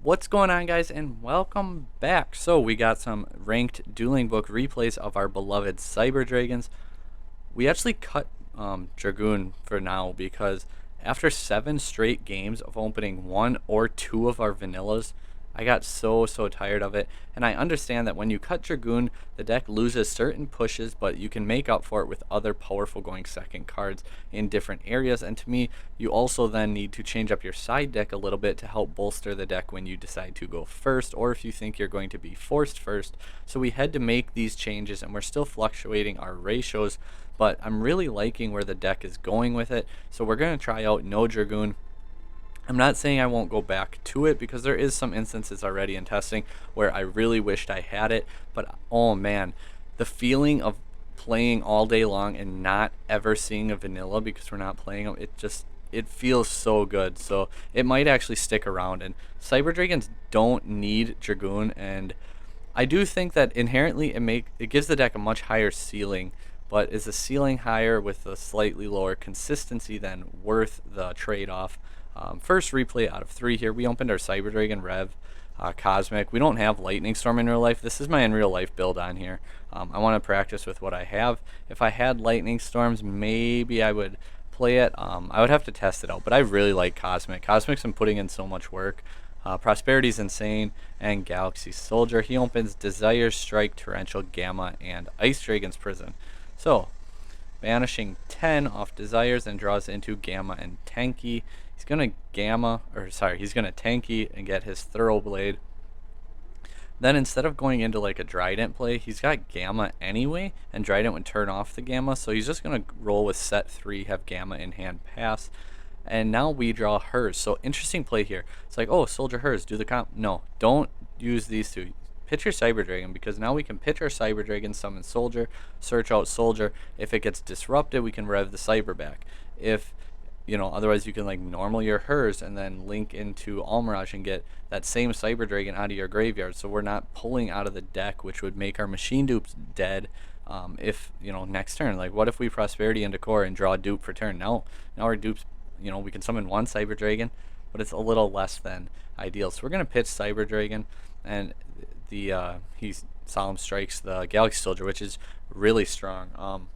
What's going on, guys, and welcome back. So we got some ranked dueling book replays of our beloved Cyber Dragons. We actually cut Dragoon for now because after 7 straight games of opening 1 or 2 of our vanillas, I got so tired of it. And I understand that when you cut Dragoon, the deck loses certain pushes, but you can make up for it with other powerful going second cards in different areas. And to me, you also then need to change up your side deck a little bit to help bolster the deck when you decide to go first, or if you think you're going to be forced first. So we had to make these changes, and we're still fluctuating our ratios, but I'm really liking where the deck is going with it. So we're going to try out no Dragoon. I'm not saying I won't go back to it because there is some instances already in testing where I really wished I had it, but oh man, the feeling of playing all day long and not ever seeing a vanilla because we're not playing them, it feels so good. So it might actually stick around, and Cyber Dragons don't need Dragoon, and I do think that inherently it gives the deck a much higher ceiling, but is the ceiling higher with a slightly lower consistency than worth the trade-off? First replay out of 3 here. We opened our Cyber Dragon Rev Cosmic. We don't have Lightning Storm in real life. This is my in real life build on here. I want to practice with what I have. If I had Lightning Storms, maybe I would play it. I would have to test it out, but I really like Cosmic. Cosmic's been putting in so much work. Prosperity's insane, and Galaxy Soldier. He opens Desire, Strike, Torrential, Gamma, and Ice Dragon's Prison. So, banishing 10 off Desires and draws into Gamma and Tanky. He's gonna he's gonna Tanky and get his Thoroughblade. Then instead of going into like a Trident play, he's got Gamma anyway, and Trident would turn off the Gamma, so he's just gonna roll with set 3, have Gamma in hand, pass. And now we draw hers. So interesting play here. It's like, oh, Soldier hers, do the comp. No, don't use these two. Pitch your Cyber Dragon, because now we can pitch our Cyber Dragon, summon Soldier, search out Soldier. If it gets disrupted, we can rev the Cyber back. If, otherwise you can like normal your hers and then link into Almirage and get that same Cyber Dragon out of your graveyard. So we're not pulling out of the deck, which would make our machine dupes dead. If, next turn, like what if we Prosperity into core and draw a dupe for turn? Now our dupes, we can summon 1 Cyber Dragon, but it's a little less than ideal. So we're going to pitch Cyber Dragon, and he Solemn Strikes the Galaxy Soldier, which is really strong.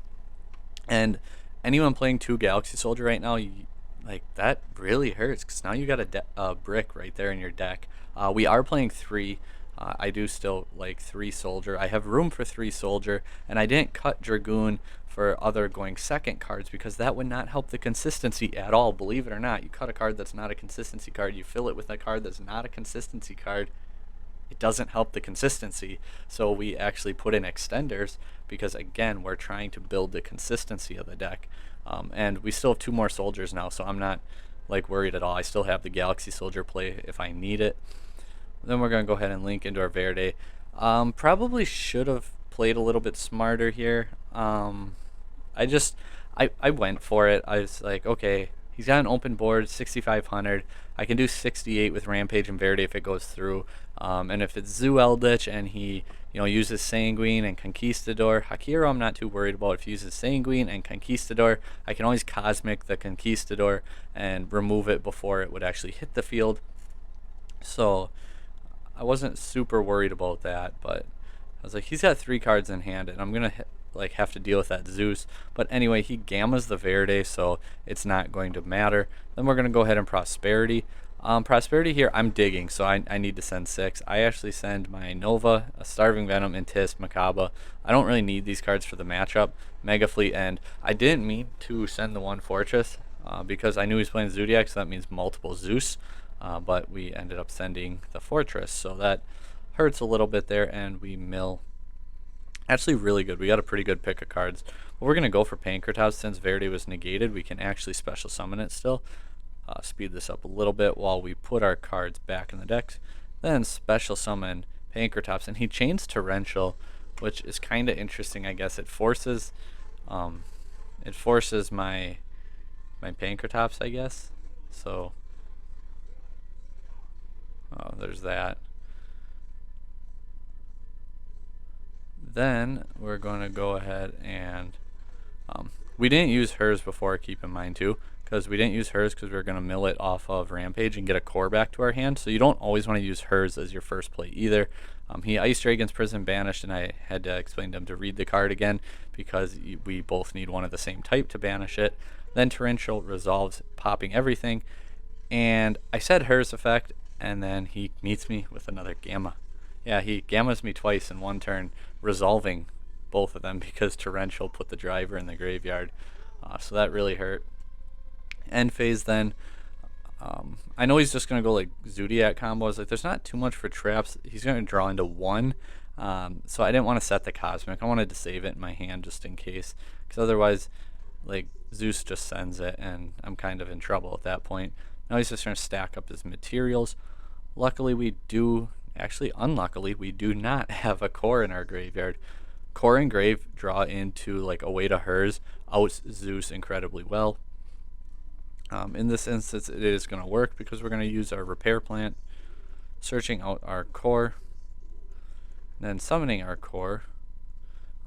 And anyone playing 2 Galaxy Soldier right now, like that really hurts, because now you got a brick right there in your deck. We are playing 3. I do still like 3 Soldier. I have room for 3 Soldier, and I didn't cut Dragoon for other going second cards because that would not help the consistency at all. Believe it or not, you cut a card that's not a consistency card, you fill it with a card that's not a consistency card, it doesn't help the consistency. So we actually put in extenders because, again, we're trying to build the consistency of the deck. And we still have 2 more Soldiers now, so I'm not like worried at all. I still have the Galaxy Soldier play if I need it. Then we're going to go ahead and link into our Verde. Probably should have played a little bit smarter here. I went for it. I was like, okay, he's got an open board, 6,500. I can do 68 with Rampage and Verde if it goes through. And if it's Zoo Eldritch and he, uses Sanguine and Conquistador, Hakiro I'm not too worried about. If he uses Sanguine and Conquistador, I can always Cosmic the Conquistador and remove it before it would actually hit the field. So I wasn't super worried about that, but I was like, he's got 3 cards in hand, and I'm gonna have to deal with that Zeus. But anyway, he gammas the Verde, so it's not going to matter. Then we're gonna go ahead and Prosperity. Prosperity here, I'm digging, so I need to send 6. I actually send my Nova, a Starving Venom, and Tis, Makaba. I don't really need these cards for the matchup. Mega Fleet, and I didn't mean to send the 1 Fortress because I knew he was playing Zodiac, so that means multiple Zeus. But we ended up sending the Fortress, so that hurts a little bit there, and we mill. Actually really good. We got a pretty good pick of cards. But we're going to go for Pancratops. Since Verde was negated, we can actually special summon it still. Speed this up a little bit while we put our cards back in the decks. Then special summon Pancratops, and he chains Torrential, which is kind of interesting, I guess. It forces my Pancratops, I guess. So there's that. Then we're going to go ahead and we didn't use hers before, keep in mind too. because we didn't use hers because we were going to mill it off of Rampage and get a core back to our hand. So you don't always want to use hers as your first play either. He Ice Dragon's Prison banished, and I had to explain to him to read the card again because we both need one of the same type to banish it. Then Torrential resolves, popping everything, and I said hers effect, and then he meets me with another Gamma. Yeah, he Gammas me twice in one turn, resolving both of them because Torrential put the driver in the graveyard. So that really hurt. End phase then. I know he's just going to go like Zodiac combos. Like, there's not too much for traps. He's going to draw into one. So I didn't want to set the Cosmic. I wanted to save it in my hand just in case. Because otherwise, like, Zeus just sends it, and I'm kind of in trouble at that point. Now he's just going to stack up his materials. Luckily, unluckily, we do not have a core in our graveyard. Core and Grave draw into like a way to hers, outs Zeus incredibly well. In this instance, it is going to work because we're going to use our repair plant, searching out our core, then summoning our core.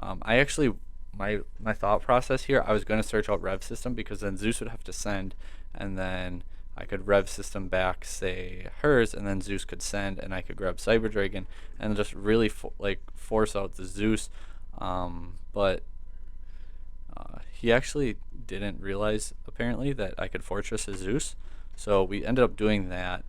My thought process here, I was going to search out Rev System because then Zeus would have to send, and then I could Rev System back, say, hers, and then Zeus could send, and I could grab Cyber Dragon and just really force out the Zeus. But he actually didn't realize, apparently, that I could Fortress his Zeus. So we ended up doing that.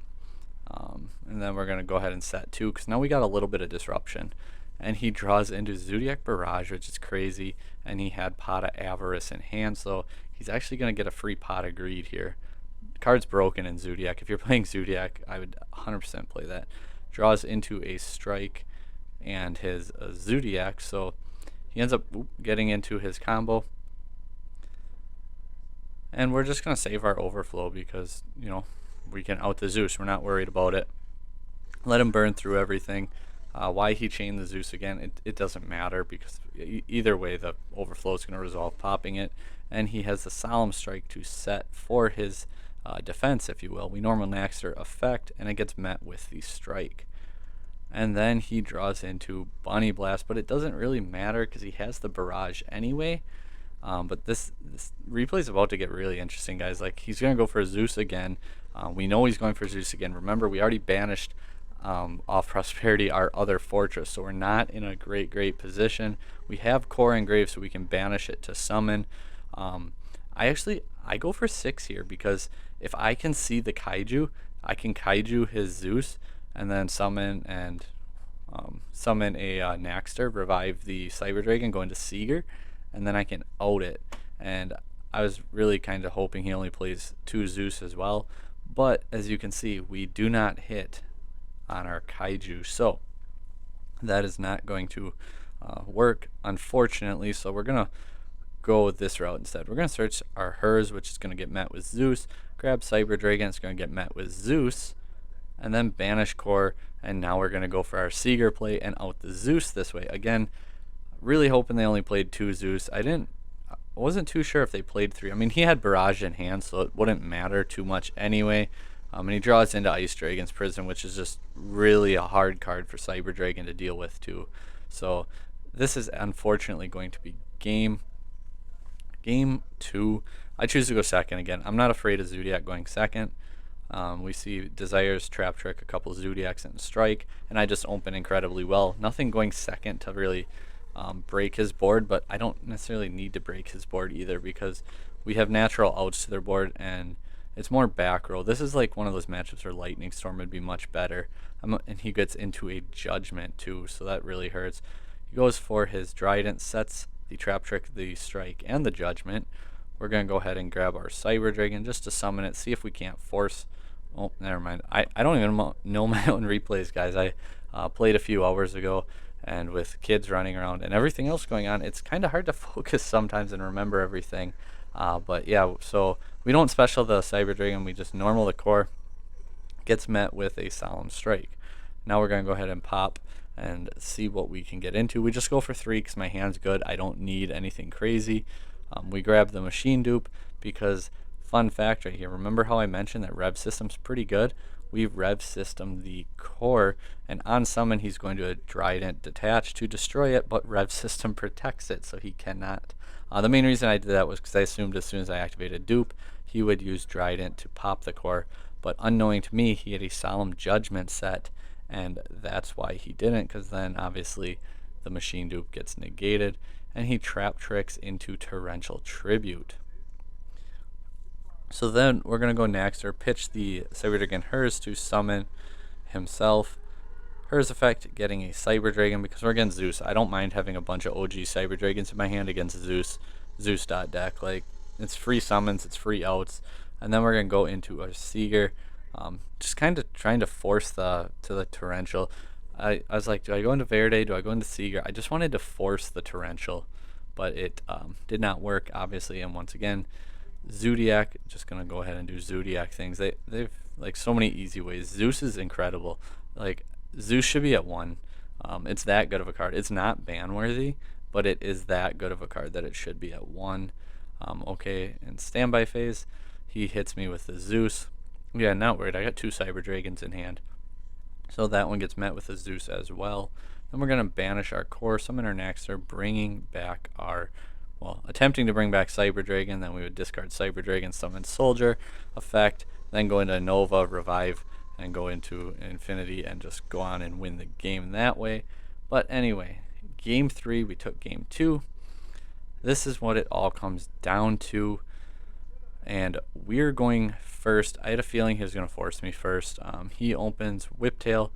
And then we're going to go ahead and set 2, because now we got a little bit of disruption. And he draws into Zodiac Barrage, which is crazy. And he had Pot of Avarice in hand, so he's actually going to get a free Pot of Greed here. Card's broken in Zodiac. If you're playing Zodiac, I would 100% play that. Draws into a Strike and his Zodiac, so he ends up getting into his combo. And we're just going to save our overflow because, you know, we can out the Zeus. We're not worried about it. Let him burn through everything. Why he chained the Zeus again, it doesn't matter because either way the overflow is going to resolve popping it. And he has the Solemn Strike to set for his defense, if you will. We normal Naxter effect, and it gets met with the Strike. And then he draws into Bunny Blast, but it doesn't really matter because he has the Barrage anyway. But this replay is about to get really interesting, guys. Like, he's going to go for Zeus again. We know he's going for Zeus again. Remember, we already banished off Prosperity our other fortress, so we're not in a great position. We have Core and Grave, so we can banish it to summon. I go for 6 here because if I can see the Kaiju, I can Kaiju his Zeus and then summon and summon a Naxter, revive the Cyber Dragon, go into Seeger, and then I can out it. And I was really kind of hoping he only plays 2 Zeus as well, but as you can see, we do not hit on our Kaiju, so that is not going to work, unfortunately. So we're gonna go this route instead. We're gonna search our hers, which is gonna get met with Zeus, grab Cyber Dragon, it's gonna get met with Zeus, and then banish Core, and now we're gonna go for our Seeger play and out the Zeus this way. Again, really hoping they only played 2 Zeus. I wasn't too sure if they played 3. I mean, he had Barrage in hand, so it wouldn't matter too much anyway. And he draws into Ice Dragon's Prison, which is just really a hard card for Cyber Dragon to deal with too. So this is unfortunately going to be game 2. I choose to go second again. I'm not afraid of Zodiac going second. We see Desires, Trap Trick, a couple Zodiacs, and Strike, and I just open incredibly well. Nothing going second to really break his board, but I don't necessarily need to break his board either because we have natural outs to their board, and it's more back row. This is like one of those matchups where Lightning Storm would be much better. And he gets into a Judgment too, so that really hurts. He goes for his Trident, sets the Trap Trick, the Strike, and the Judgment. We're going to go ahead and grab our Cyber Dragon just to summon it, see if we can't force. Oh, never mind. I don't even know my own replays, guys. I played a few hours ago, and with kids running around and everything else going on, it's kind of hard to focus sometimes and remember everything. But yeah, so we don't special the Cyber Dragon, we just normal the Core, gets met with a Solemn Strike. Now we're going to go ahead and pop and see what we can get into. We just go for 3 because my hand's good. I don't need anything crazy. We grab the Machine Dupe because, fun fact right here, remember how I mentioned that Rev System's pretty good? We Rev System the Core, and on summon he's going to Trident Detach to destroy it, but Rev System protects it, so he cannot. The main reason I did that was because I assumed as soon as I activated Dupe, he would use Trident to pop the core, but unknowing to me, he had a Solemn Judgment set, and that's why he didn't, because then obviously the machine dupe gets negated, and he trap tricks into Torrential Tribute. So then we're going to go next, or pitch the Cyber Dragon Hers to summon himself. Hers effect getting a Cyber Dragon, because we're against Zeus. I don't mind having a bunch of OG Cyber Dragons in my hand against Zeus. Zeus.deck. Like, it's free summons, it's free outs. And then we're going to go into a Seeger. Just kind of trying to force the Torrential. I was like, do I go into Verde? Do I go into Seeger? I just wanted to force the Torrential, but it did not work, obviously. And once again, Zodiac, just gonna go ahead and do Zodiac things. They've like so many easy ways. Zeus is incredible. Like, Zeus should be at 1. It's that good of a card. It's not ban worthy, but it is that good of a card that it should be at 1. Okay, in standby phase, he hits me with the Zeus. Yeah, not worried. I got 2 Cyber Dragons in hand, so that one gets met with the Zeus as well. Then we're gonna banish our core, summon our Naxter, bringing back our, well, attempting to bring back Cyber Dragon. Then we would discard Cyber Dragon, summon Soldier effect, then go into Nova, revive, and go into Infinity and just go on and win the game that way. But anyway, game 3, we took game 2. This is what it all comes down to, and we're going first. I had a feeling he was going to force me first. He opens Whiptail,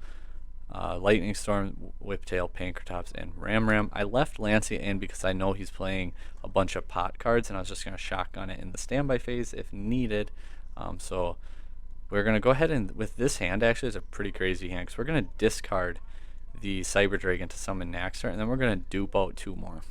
Lightning Storm, Whiptail, Pankratops, and Ram. I left Lancia in because I know he's playing a bunch of pot cards, and I was just going to shotgun it in the standby phase if needed. So we're going to go ahead and, with this hand, actually, it's a pretty crazy hand, because we're going to discard the Cyber Dragon to summon Naxter, and then we're going to dupe out 2 more.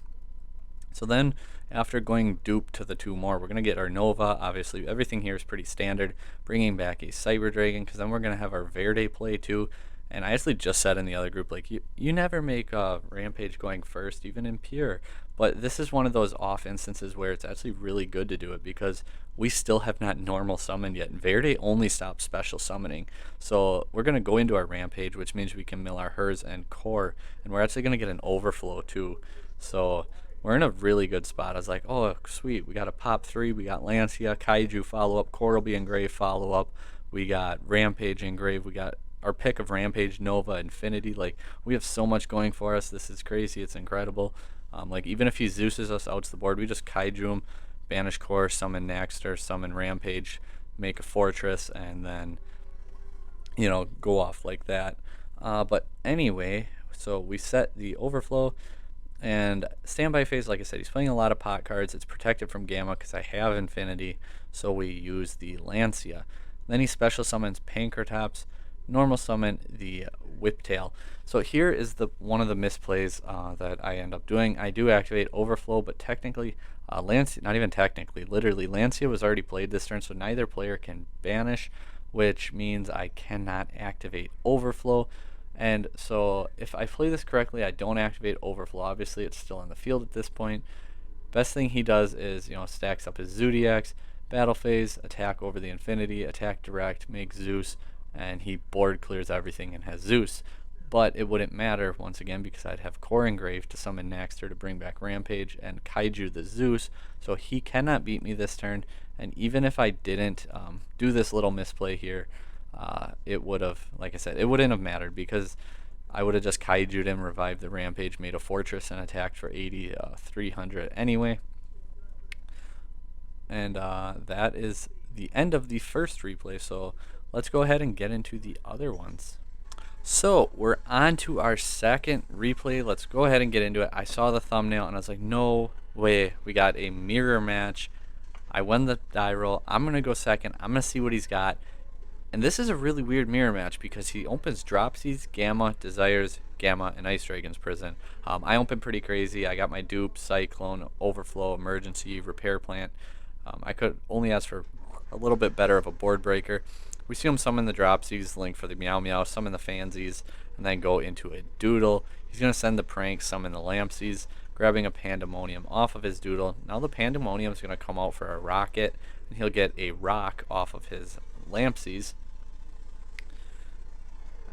So then, after going dupe to the 2 more, we're going to get our Nova. Obviously, everything here is pretty standard. Bringing back a Cyber Dragon, because then we're going to have our Verde play too. And I actually just said in the other group, like, you never make Rampage going first, even in Pure. But this is one of those off instances where it's actually really good to do it, because we still have not normal summoned yet. Verde only stops special summoning. So we're going to go into our Rampage, which means we can mill our Hers and Core. And we're actually going to get an Overflow too. So we're in a really good spot. I was like, oh, sweet. We got a pop 3. We got Lancia, Kaiju follow-up, Core will be engraved follow-up. We got Rampage engraved. We got our pick of Rampage, Nova, Infinity. Like, we have so much going for us. This is crazy. It's incredible. Like, even if he Zeuses us out to the board, we just Kaiju him, banish Core, summon Naxter, summon Rampage, make a Fortress, and then, you know, go off like that. But anyway, so we set the Overflow. And standby phase, like I said, he's playing a lot of pot cards. It's protected from Gamma because I have Infinity, so we use the Lancia. Then he special summons Pankratops, normal summon the Whiptail. So here is the one of the misplays that I end up doing. I do activate Overflow, but technically, Lancia, not even technically, literally, Lancia was already played this turn, so neither player can banish, which means I cannot activate Overflow. And so if I play this correctly, I don't activate Overflow. Obviously, it's still in the field at this point. Best thing he does is, you know, stacks up his Zodiacs, battle phase, attack over the Infinity, attack direct, make Zeus, and he board clears everything and has Zeus. But it wouldn't matter, once again, because I'd have Core engraved to summon Naxter to bring back Rampage and Kaiju the Zeus, so he cannot beat me this turn. And even if I didn't do this little misplay here, it would have, like I said, it wouldn't have mattered, because I would have just Kaiju'd him, revived the Rampage, made a Fortress, and attacked for 300 anyway. And that is the end of the first replay, so let's go ahead and get into the other ones. So we're on to our second replay. Let's go ahead and get into it. I saw the thumbnail and I was like, no way, we got a mirror match. I won the die roll. I'm going to go second. I'm going to see what he's got. And this is a really weird mirror match, because he opens Dropsies, Gamma, Desires, Gamma, and Ice Dragon's Prison. I open pretty crazy. I got my dupe, Cyclone, Overflow, Emergency, Repair Plant. I could only ask for a little bit better of a board breaker. We see him summon the Dropsies, link for the Meow Meow, summon the Fansies, and then go into a Doodle. He's going to send the Prank, summon the Lampsies, grabbing a Pandemonium off of his Doodle. Now the Pandemonium is going to come out for a Rocket, and he'll get a Rock off of his Lampsies.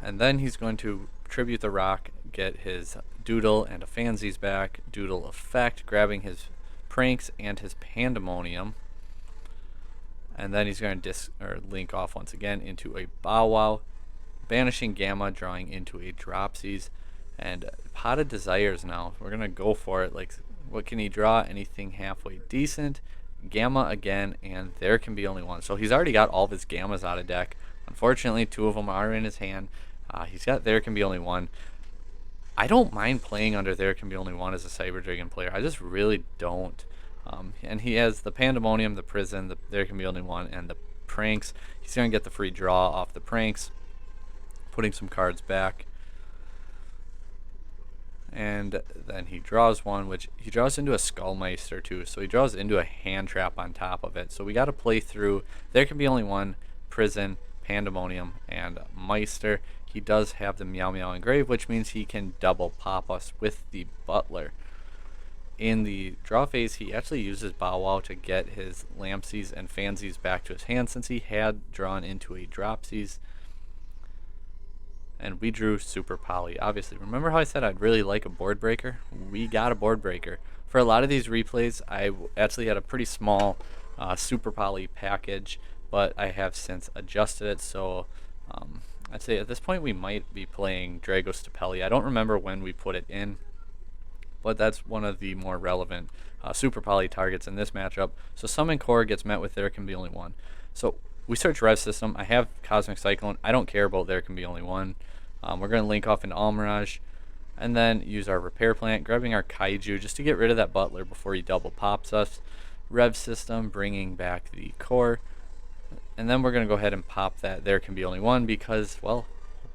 And then he's going to tribute the Rock, get his Doodle and a Fansies back, Doodle effect, grabbing his Pranks and his Pandemonium. And then he's going to link off once again into a Bow Wow, banishing Gamma, drawing into a Dropsies, and Pot of Desires now. We're going to go for it. Like, what can he draw? Anything halfway decent. Gamma again, and there can be only one. So he's already got all of his Gammas out of deck. Unfortunately, 2 of them are in his hand. He's got there can be only one. I don't mind playing under there can be only one as a Cyber Dragon player. I just really don't. And he has the Pandemonium, the Prison, the there can be only one, and the Pranks. He's going to get the free draw off the Pranks, putting some cards back. And then he draws one, which he draws into a Skullmeister too. So he draws into a hand trap on top of it. So we got to play through there can be only one, Prison, Pandemonium, and Meister. He does have the Meow Meow Engrave, which means he can double pop us with the Butler. In the draw phase, he actually uses Bow Wow to get his Lampsies and Fansies back to his hand since he had drawn into a Dropsies. And we drew Super Poly, obviously. Remember how I said I'd really like a board breaker? We got a board breaker. For a lot of these replays, I actually had a pretty small Super Poly package, but I have since adjusted it, so I'd say at this point we might be playing Dragos Stapelli. I don't remember when we put it in, but that's one of the more relevant Super Poly targets in this matchup. So Summon Core gets met with there can be only one. So we search Rev System. I have Cosmic Cyclone. I don't care about there can be only one. We're going to link off into Almirage and then use our Repair Plant, grabbing our Kaiju just to get rid of that Butler before he double pops us. Rev System, bringing back the Core. And then we're going to go ahead and pop that there can be only one because, well,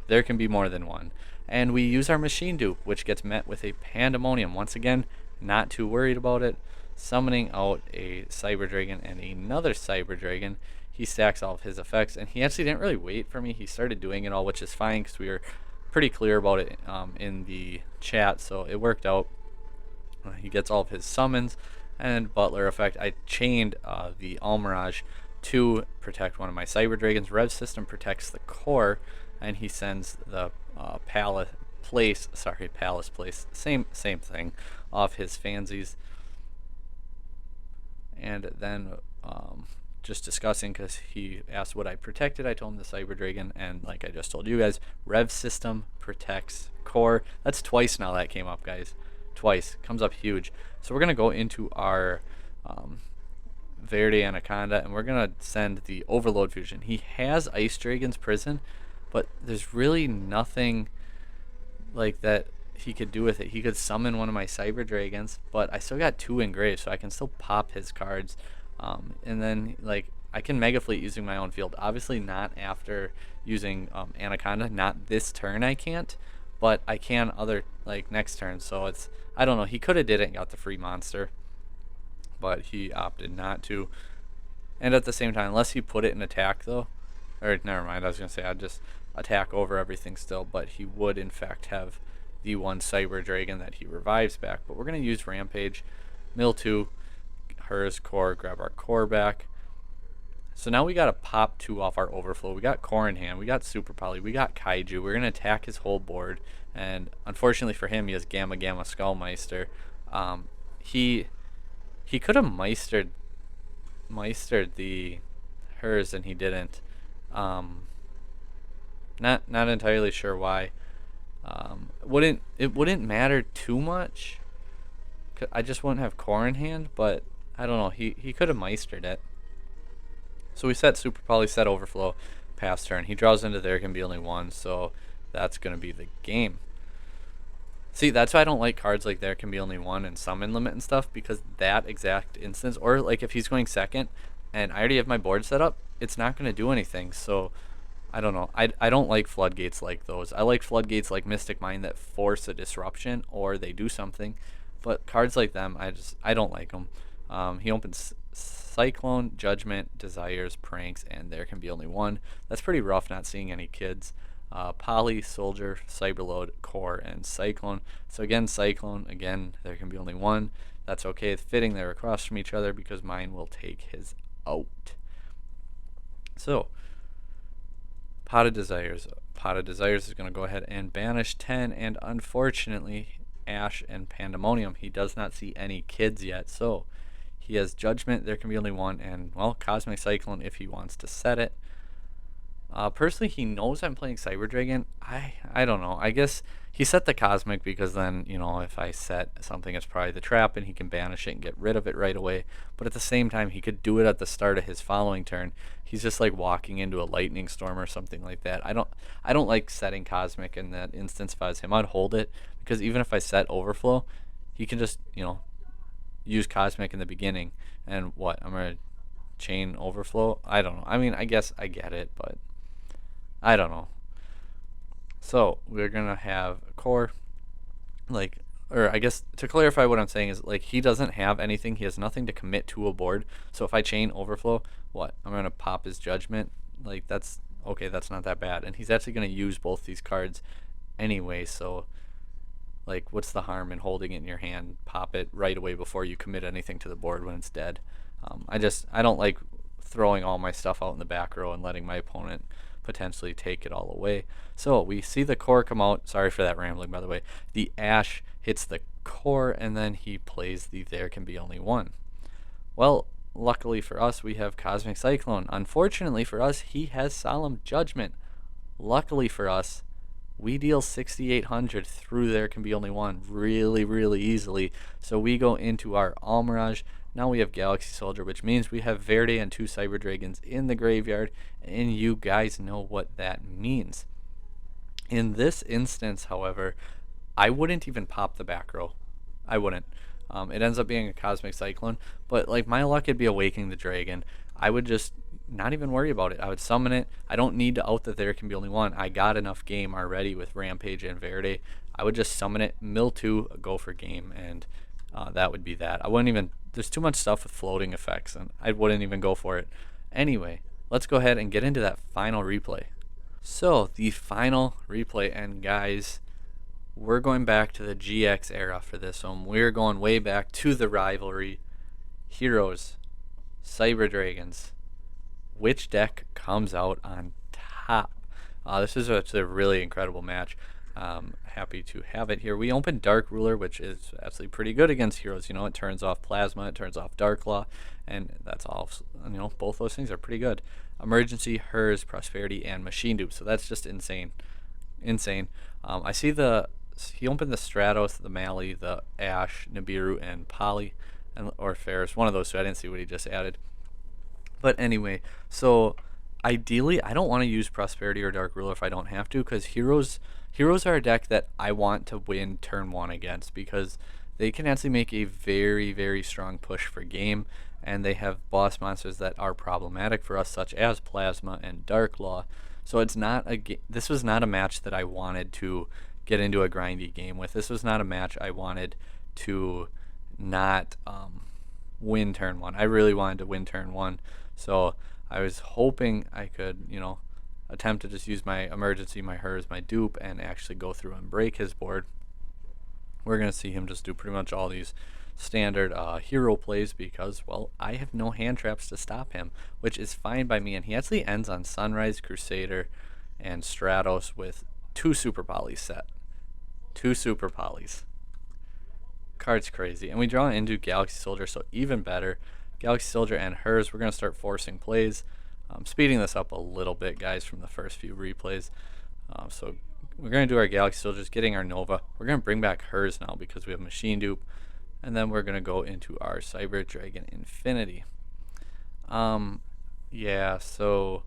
there can be more than one. And we use our Machine Dupe, which gets met with a Pandemonium. Once again, not too worried about it. Summoning out a Cyber Dragon and another Cyber Dragon. He stacks all of his effects, and he actually didn't really wait for me. He started doing it all, which is fine because we were pretty clear about it in the chat, so it worked out. He gets all of his summons and Butler effect. I chained the Almirage to protect one of my Cyber Dragons. Rev System protects the Core, and he sends the Palace Place, same thing, off his Fansies. And then just discussing, because he asked what I protected, I told him the Cyber Dragon, and like I just told you guys, Rev System protects Core. That's twice now that came up, guys. Twice. Comes up huge. So we're going to go into our Verde Anaconda, and we're going to send the Overload Fusion. He has Ice Dragon's Prison, but there's really nothing like that he could do with it. He could summon one of my Cyber Dragons, but I still got 2 engraved, so I can still pop his cards. And then like I can Mega Fleet using my own field. Obviously not after using Anaconda. Not this turn I can't, but I can other like next turn. So it's, I don't know. He could have did it and got the free monster, but he opted not to. And at the same time, unless he put it in attack though, or never mind. I was gonna say I'd just attack over everything still, but he would in fact have the one Cyber Dragon that he revives back. But we're gonna use Rampage, mill 2. Hers Core, grab our Core back. So now we got to pop 2 off our Overflow. We got Core in hand, we got Super Poly, we got Kaiju. We're gonna attack his whole board, and unfortunately for him, he has Gamma Skullmeister. He could have Meistered the hers, and he didn't. Not entirely sure why. It wouldn't matter too much. I just wouldn't have Core in hand, but I don't know. He could have Meistered it. So we set Super Poly, set Overflow, pass turn. He draws into there can be only one, so that's going to be the game. See, that's why I don't like cards like there can be only one and summon limit and stuff, because that exact instance, or like if he's going second and I already have my board set up, it's not going to do anything. So I don't know. I don't like floodgates like those. I like floodgates like Mystic Mine that force a disruption or they do something. But cards like them, I don't like them. He opens Cyclone, Judgment, Desires, Pranks, and there can be only one. That's pretty rough not seeing any kids. Poly, Soldier, Cyberload, Core, and Cyclone. So again, Cyclone, again, there can be only one. That's okay. It's fitting they're across from each other because mine will take his out. So, Pot of Desires. Pot of Desires is going to go ahead and banish 10, and unfortunately, Ash and Pandemonium, he does not see any kids yet, so He has Judgment, there can be only one, and, well, Cosmic Cyclone if he wants to set it. Personally, he knows I'm playing Cyber Dragon. I don't know. I guess he set the Cosmic because then, if I set something, it's probably the trap, and he can banish it and get rid of it right away. But at the same time, he could do it at the start of his following turn. He's just like walking into a lightning storm or something like that. I don't like setting Cosmic in that instance. If I was him, I'd hold it, because even if I set Overflow, he can just, use Cosmic in the beginning. And what? I'm gonna chain Overflow? I don't know. I mean, I guess I get it, but I don't know. So we're gonna have core, or I guess to clarify what I'm saying is, he doesn't have anything. He has nothing to commit to a board. So if I chain Overflow, what? I'm gonna pop his Judgment. That's okay. That's not that bad. And he's actually gonna use both these cards anyway. So what's the harm in holding it in your hand? Pop it right away before you commit anything to the board when it's dead. I don't like throwing all my stuff out in the back row and letting my opponent potentially take it all away. So we see the core come out. Sorry for that rambling, by the way. The Ash hits the core, and then he plays the There Can Be Only One. Well, luckily for us, we have Cosmic Cyclone. Unfortunately for us, he has Solemn Judgment. Luckily for us, we deal 6,800 through There Can Be Only One really, really easily. So we go into our Almirage. Now we have Galaxy Soldier, which means we have Verde and 2 Cyber Dragons in the graveyard, and you guys know what that means. In this instance, however, I wouldn't even pop the back row. I wouldn't. It ends up being a Cosmic Cyclone, but my luck would be Awakening the Dragon. I would just not even worry about it. I would summon it. I don't need to out that There Can Be Only One. I got enough game already with Rampage and Verde. I would just summon it, mill 2, go for game, and that would be that. I wouldn't even. There's too much stuff with floating effects, and I wouldn't even go for it. Anyway, let's go ahead and get into that final replay. So, the final replay, and guys, we're going back to the GX era for this one. We're going way back to the rivalry. Heroes, Cyber Dragons. Which deck comes out on top? This is a really incredible match. Happy to have it here. We opened Dark Ruler, which is actually pretty good against heroes. It turns off Plasma, it turns off Dark Claw, and that's all. Both those things are pretty good. Emergency, Hers, Prosperity, and Machine Dupe. So that's just insane. I see he opened the Stratos, the Mali, the Ash, Nibiru, and Poly, or Ferris. One of those two. I didn't see what he just added. But anyway, so ideally, I don't want to use Prosperity or Dark Ruler if I don't have to, because heroes are a deck that I want to win turn 1 against, because they can actually make a very, very strong push for game, and they have boss monsters that are problematic for us, such as Plasma and Dark Law. So this was not a match that I wanted to get into a grindy game with. This was not a match I wanted to not win turn 1. I really wanted to win turn 1. So I was hoping I could, attempt to just use my emergency, my Hers, my dupe, and actually go through and break his board. We're going to see him just do pretty much all these standard hero plays because, well, I have no hand traps to stop him, which is fine by me. And he actually ends on Sunrise, Crusader, and Stratos with 2 Super Polys set. 2 Super Polys. Card's crazy. And we draw into Galaxy Soldier, so even better. Galaxy Soldier and Hers, we're going to start forcing plays. I'm speeding this up a little bit, guys, from the first few replays. So we're going to do our Galaxy Soldiers, getting our Nova. We're going to bring back Hers now because we have Machine Dupe. And then we're going to go into our Cyber Dragon Infinity. Yeah, so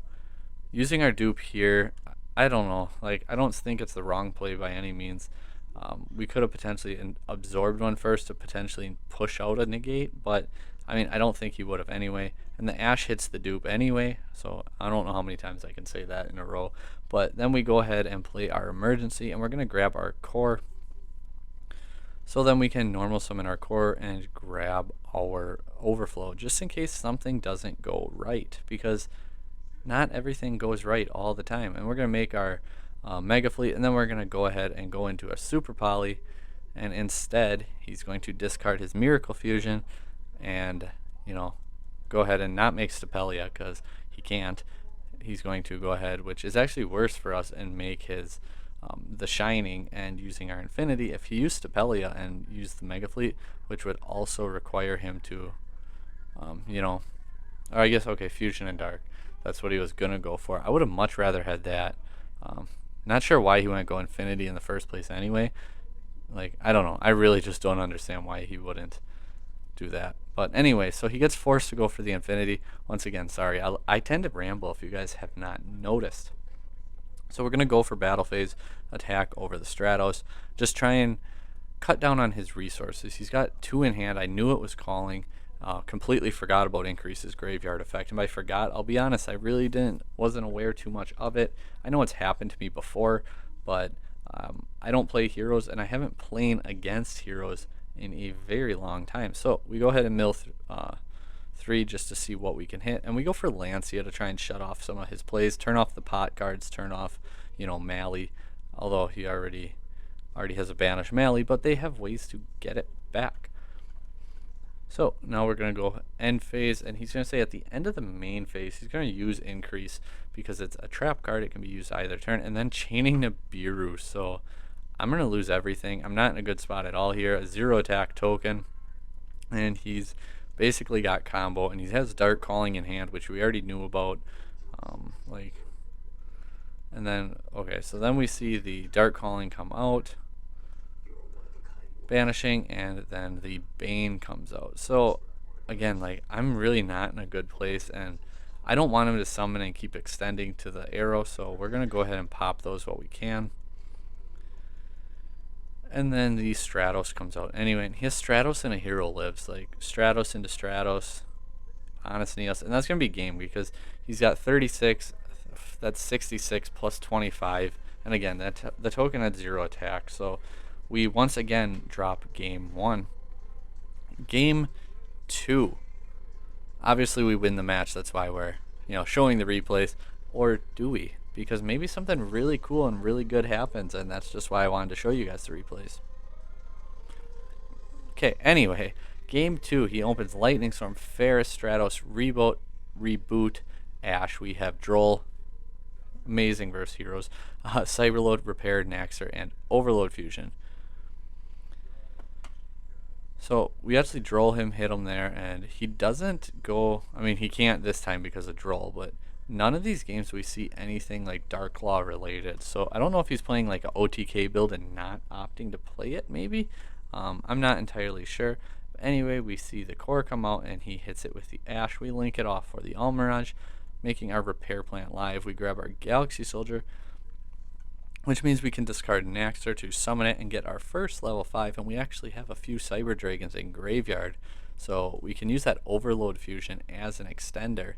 using our dupe here, I don't know. I don't think it's the wrong play by any means. We could have potentially absorbed one first to potentially push out a negate, but I don't think he would have anyway. And the Ash hits the dupe anyway, so I don't know how many times I can say that in a row. But then we go ahead and play our emergency, and we're going to grab our core. So then we can normal summon our core and grab our overflow, just in case something doesn't go right, because not everything goes right all the time. And we're going to make our Mega Fleet, and then we're going to go ahead and go into a Super Poly, and instead he's going to discard his Miracle Fusion and, go ahead and not make Stapelia because he can't. He's going to go ahead, which is actually worse for us, and make his the Shining, and using our Infinity. If he used Stapelia and used the Mega Fleet, which would also require him to You know, or I guess, okay, fusion and dark. That's what he was gonna go for. I would have much rather had that. Um, Not sure why he wouldn't go infinity in the first place anyway. Like, I don't know. I really just don't understand why he wouldn't do that. But anyway, so he gets forced to go for the infinity. Once again, sorry. I tend to ramble if you guys have not noticed. So we're going to go for battle phase attack over the Stratos. Just try and cut down on his resources. He's got 2 in hand. I knew it was calling. Completely forgot about increases graveyard effect. And by forgot, I'll be honest, I really wasn't aware too much of it. I know it's happened to me before, but I don't play heroes, and I haven't played against heroes in a very long time. So we go ahead and mill 3 just to see what we can hit, and we go for Lancia to try and shut off some of his plays, turn off the pot cards, turn off, Mally, although he already has a banish Mally, but they have ways to get it back. So now we're going to go end phase, and he's going to say at the end of the main phase, he's going to use increase because it's a trap card. It can be used either turn, and then chaining Nibiru. So I'm going to lose everything. I'm not in a good spot at all here. A 0 attack token, and he's basically got combo, and he has dark calling in hand, which we already knew about. And then, okay, so then we see the dark calling come out, banishing, and then the Bane comes out. So again, I'm really not in a good place, and I don't want him to summon and keep extending to the arrow, so we're going to go ahead and pop those what we can. And then the Stratos comes out anyway, and he has Stratos and a hero lives, like Stratos into Stratos, Honest Neos, and that's going to be game because he's got 36, that's 66 plus 25, and again, the token had 0 attack, so we once again drop game 1. Game 2. Obviously we win the match, that's why we're, showing the replays. Or do we? Because maybe something really cool and really good happens, and that's just why I wanted to show you guys the replays. Okay, anyway, game 2, he opens Lightning Storm, Ferris, Stratos, Reboot, Ash. We have Droll, amazing versus heroes, Cyberload, Repair, Naxxer, and Overload Fusion. So we actually Droll him, hit him there, and he doesn't go, he can't this time because of Droll, but none of these games we see anything like Dark Claw related. So I don't know if he's playing like an OTK build and not opting to play it, maybe. I'm not entirely sure. But anyway, we see the core come out, and he hits it with the Ash. We link it off for the Almirage, making our Repair Plant live. We grab our Galaxy Soldier, which means we can discard Naxxer to summon it and get our first level 5, and we actually have a few Cyber Dragons in graveyard, so we can use that Overload Fusion as an extender.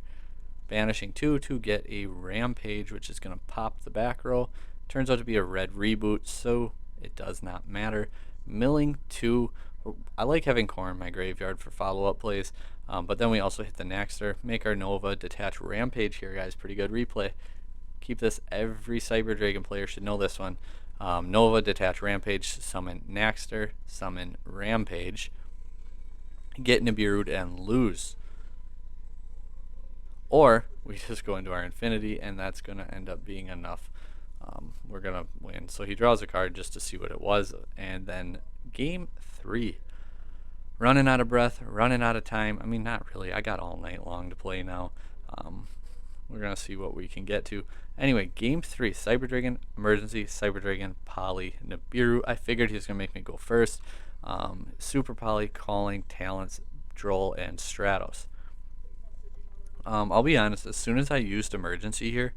Banishing 2 to get a Rampage, which is going to pop the back row. Turns out to be a red reboot, so it does not matter. Milling 2. I like having core in my graveyard for follow-up plays, but then we also hit the Naxxer, make our Nova, detach Rampage here, guys. Pretty good replay. Keep this, every Cyber Dragon player should know this one. Nova, detach Rampage, summon Naxxer, summon Rampage, get Nibiru and lose. Or we just go into our infinity, and that's going to end up being enough. We're going to win. So he draws a card just to see what it was, and then game 3. Running out of breath, running out of time. Not really. I got all night long to play now. We're going to see what we can get to. Anyway, game 3, Cyber Dragon, Emergency, Cyber Dragon, Poly, Nibiru. I figured he was going to make me go first. Super Poly, Calling, Talents, Droll, and Stratos. I'll be honest, as soon as I used Emergency here,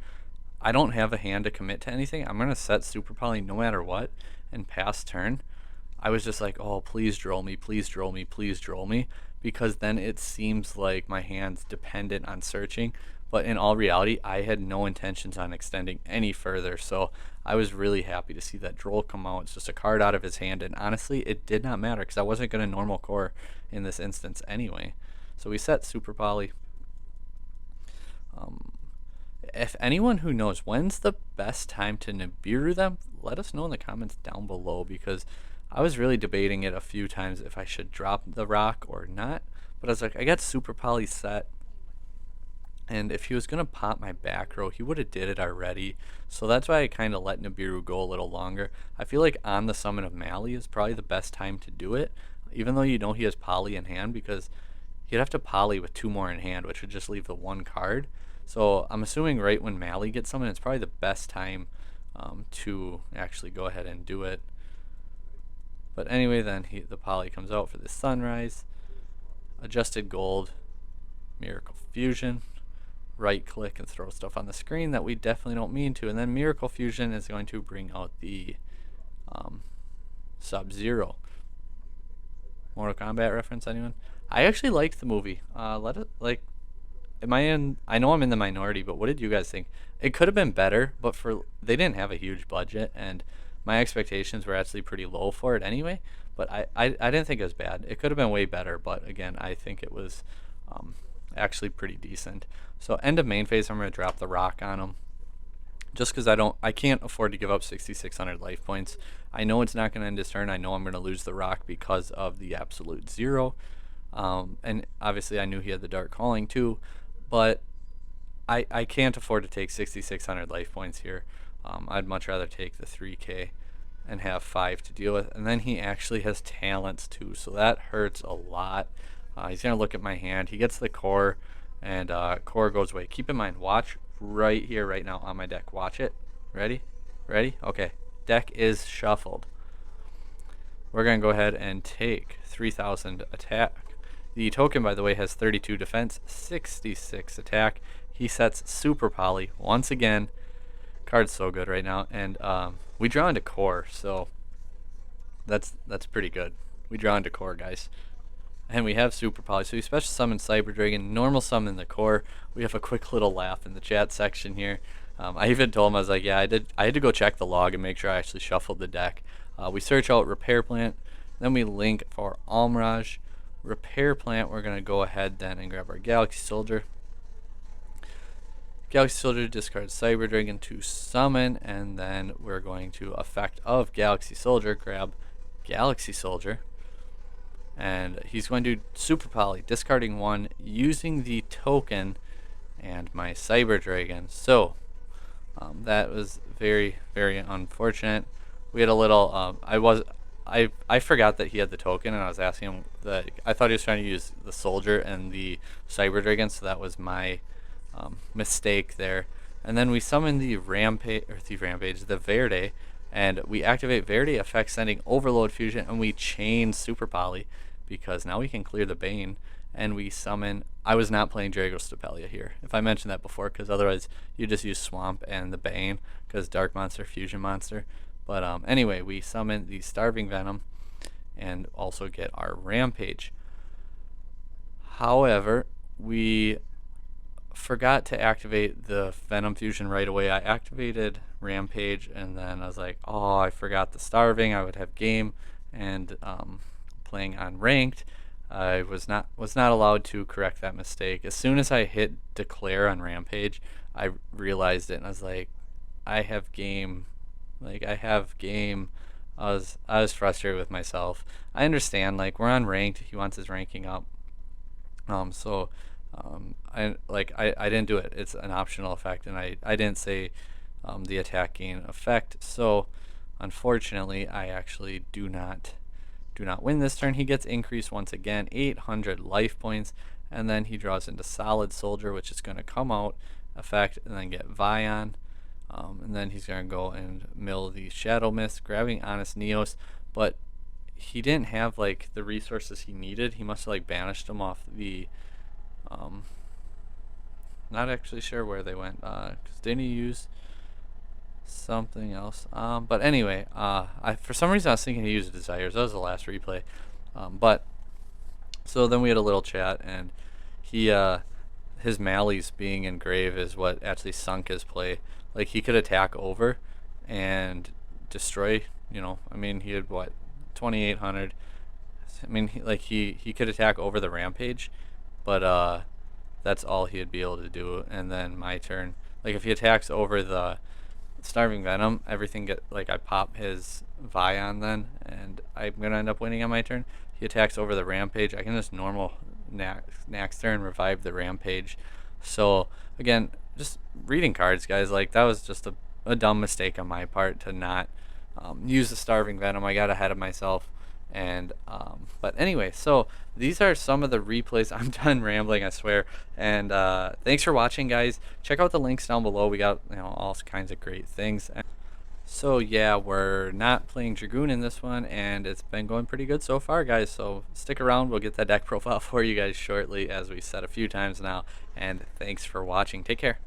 I don't have a hand to commit to anything. I'm going to set Super Poly no matter what, and pass turn. I was just like, oh, please Droll me, please Droll me, please Droll me, because then it seems like my hand's dependent on searching. But in all reality, I had no intentions on extending any further, so I was really happy to see that Droll come out. It's just a card out of his hand, and honestly, it did not matter because I wasn't going to normal core in this instance anyway. So we set Super Poly. If anyone who knows when's the best time to Nibiru them, let us know in the comments down below, because I was really debating it a few times if I should drop the rock or not. But I was like, I got Super Poly set, and if he was going to pop my back row, he would have did it already. So that's why I kind of let Nibiru go a little longer. I feel like on the summon of Mally is probably the best time to do it, even though he has Poly in hand, because he'd have to poly with 2 more in hand, which would just leave the 1 card. So I'm assuming right when Mally gets summoned, it's probably the best time to actually go ahead and do it. But anyway, then the poly comes out for the Sunrise, Adjusted Gold, Miracle Fusion, right click and throw stuff on the screen that we definitely don't mean to, and then Miracle Fusion is going to bring out the Sub-Zero. Mortal Kombat reference, anyone? I actually liked the movie. Am I in? I know I'm in the minority, but what did you guys think? It could have been better, but they didn't have a huge budget, and my expectations were actually pretty low for it anyway. But I didn't think it was bad. It could have been way better, but again, I think it was actually pretty decent. So end of main phase, I'm gonna drop the rock on him, just because I can't afford to give up 6,600 life points. I know it's not gonna end his turn. I know I'm gonna lose the rock because of the absolute zero, and obviously I knew he had the Dark Calling too, but I can't afford to take 6,600 life points here. I'd much rather take the 3k and have 5 to deal with. And then he actually has talents too, so that hurts a lot. He's going to look at my hand. He gets the core, and core goes away. Keep in mind, watch right here, right now on my deck. Watch it. Ready? Ready? Okay. Deck is shuffled. We're going to go ahead and take 3,000 attack. The token, by the way, has 32 defense, 66 attack. He sets Super Poly once again. Card's so good right now, and we draw into core, so that's pretty good. We draw into core, guys, and we have Super Poly. So we special summon Cyber Dragon, normal summon the core. We have a quick little laugh in the chat section here. I even told him, I was like, yeah, I had to go check the log and make sure I actually shuffled the deck. We search out Repair Plant, then we link for Almirage. Repair Plant, we're going to go ahead then and grab our Galaxy Soldier. Galaxy Soldier discards Cyber Dragon to summon, and then we're going to effect of Galaxy Soldier, grab Galaxy Soldier, and he's going to Super Poly, discarding 1, using the token and my Cyber Dragon. So that was very, very unfortunate. We had a little I forgot that he had the token, and I was asking him that I thought he was trying to use the Soldier and the Cyber Dragon, so that was my mistake there. And then we summon the Verde, and we activate Verde effect, sending Overload Fusion, and we chain Super Poly because now we can clear the Bane, and we summon. I was not playing Dragostapelia here, if I mentioned that before, because otherwise you just use Swamp and the Bane because Dark Monster, Fusion Monster. But anyway, we summon the Starving Venom and also get our Rampage. However, we forgot to activate the Venom Fusion right away. I activated Rampage, and then I was like, oh, I forgot the Starving. I would have game, and playing on ranked, I was not allowed to correct that mistake. As soon as I hit declare on Rampage, I realized it, and I was like, I have game. I was frustrated with myself. I understand, like, we're on ranked. He wants his ranking up. I didn't do it. It's an optional effect, and I didn't say the attack gain effect. So unfortunately, I actually do not win this turn. He gets increased once again, 800 life points, and then he draws into Solid Soldier, which is going to come out effect and then get Vion. And then he's going to go and mill the Shadow Mist, grabbing Honest Neos, but he didn't have like the resources he needed. He must have like banished them off the not actually sure where they went, because didn't he use something else? But anyway, for some reason I was thinking he used Desires. That was the last replay. But so then we had a little chat, and he his Mally's being in grave is what actually sunk his play. Like, he could attack over and destroy, I mean, he had what, 2,800. I mean, he could attack over the Rampage, but that's all he'd be able to do. And then my turn, like, if he attacks over the Starving Venom, everything I pop his Vion then, and I'm gonna end up winning on my turn. He attacks over the Rampage, I can just normal next turn revive the Rampage. So again, just reading cards, guys. Like, that was just a dumb mistake on my part to not use the Starving Venom. I got ahead of myself, And but anyway, so these are some of the replays. I'm done rambling, I swear. And thanks for watching, guys. Check out the links down below. We got, you know, all kinds of great things. So yeah, we're not playing Dragoon in this one, and it's been going pretty good so far, guys. So stick around. We'll get that deck profile for you guys shortly, as we said a few times now. And thanks for watching. Take care.